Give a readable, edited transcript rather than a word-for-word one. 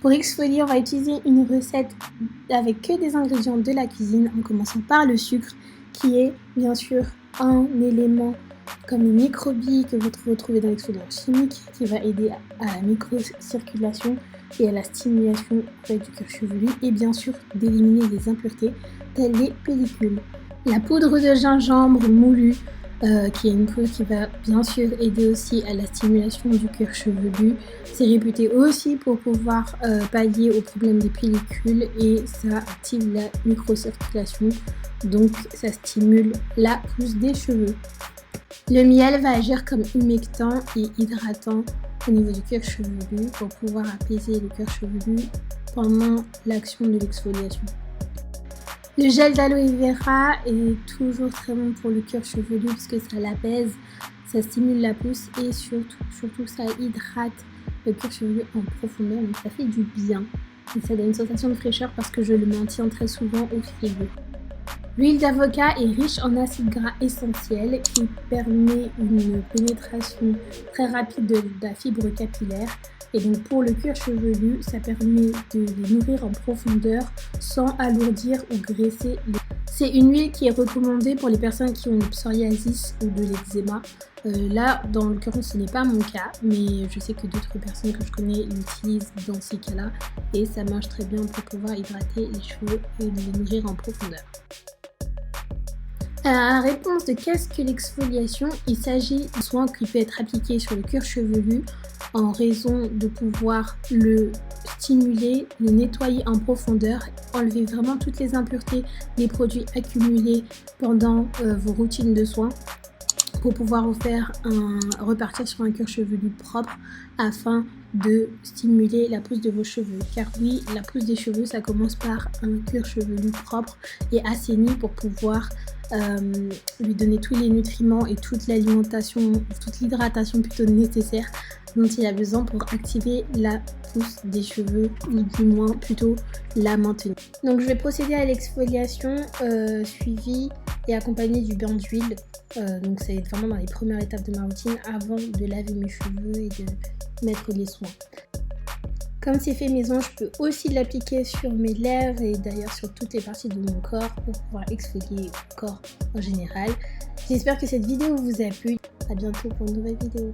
Pour exfolier, on va utiliser une recette avec que des ingrédients de la cuisine, en commençant par le sucre, qui est bien sûr un élément comme les microbilles que vous retrouvez dans l'exfoliant chimique, qui va aider à la microcirculation et à la stimulation du cuir chevelu, et bien sûr d'éliminer des impuretés telles les pellicules. La poudre de gingembre moulu, qui est une poudre qui va bien sûr aider aussi à la stimulation du cuir chevelu. C'est réputé aussi pour pouvoir pallier au problème des pellicules et ça active la microcirculation, donc ça stimule la pousse des cheveux. Le miel va agir comme humectant et hydratant au niveau du cuir chevelu pour pouvoir apaiser le cuir chevelu pendant l'action de l'exfoliation. Le gel d'aloe vera est toujours très bon pour le cuir chevelu parce que ça l'apaise, ça stimule la pousse et surtout ça hydrate le cuir chevelu en profondeur, donc ça fait du bien. Et ça donne une sensation de fraîcheur parce que je le maintiens très souvent au frigo. L'huile d'avocat est riche en acides gras essentiels qui permet une pénétration très rapide de la fibre capillaire. Et donc pour le cuir chevelu, ça permet de les nourrir en profondeur sans alourdir ou graisser les... C'est une huile qui est recommandée pour les personnes qui ont du psoriasis ou de l'eczéma. Là, dans l'occurrence, ce n'est pas mon cas, mais je sais que d'autres personnes que je connais l'utilisent dans ces cas-là. Et ça marche très bien pour pouvoir hydrater les cheveux et les nourrir en profondeur. À la réponse de qu'est-ce que l'exfoliation, il s'agit d'un soin qui peut être appliqué sur le cuir chevelu en raison de pouvoir le stimuler, le nettoyer en profondeur, enlever vraiment toutes les impuretés des produits accumulés pendant vos routines de soins pour pouvoir vous faire repartir sur un cuir chevelu propre afin de stimuler la pousse de vos cheveux. Car oui, la pousse des cheveux, ça commence par un cuir chevelu propre et assaini pour pouvoir lui donner tous les nutriments et toute l'alimentation, toute l'hydratation plutôt nécessaire dont il a besoin pour activer la pousse des cheveux ou du moins plutôt la maintenir. Donc je vais procéder à l'exfoliation suivie et accompagnée du bain d'huile. Donc ça va être vraiment dans les premières étapes de ma routine avant de laver mes cheveux et de mettre les soins. Comme c'est fait maison, je peux aussi l'appliquer sur mes lèvres et d'ailleurs sur toutes les parties de mon corps pour pouvoir exfolier le corps en général. J'espère que cette vidéo vous a plu. À bientôt pour une nouvelle vidéo.